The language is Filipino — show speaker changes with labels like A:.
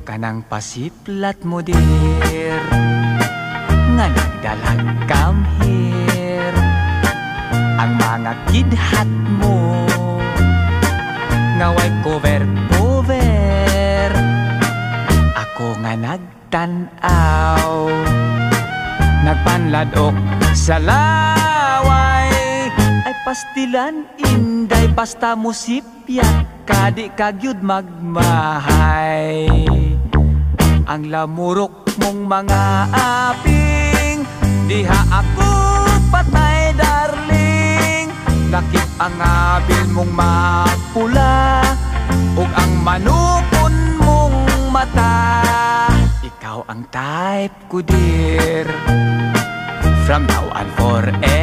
A: Kanang pasiplat mo dir nga nagdalag come here. Ang mga kidhat mo nga way cover. Ako nga nagtanaw, nagpanladok sa laway. Ay pastilan inday basta musipya, kadi kagyud magmahay. Ang lamurok mong mga aping, diha ako patay darling. Lakip ang abil mong mapula, ug ang manukon mong mata. Ikaw ang type ko dear, from now on forever.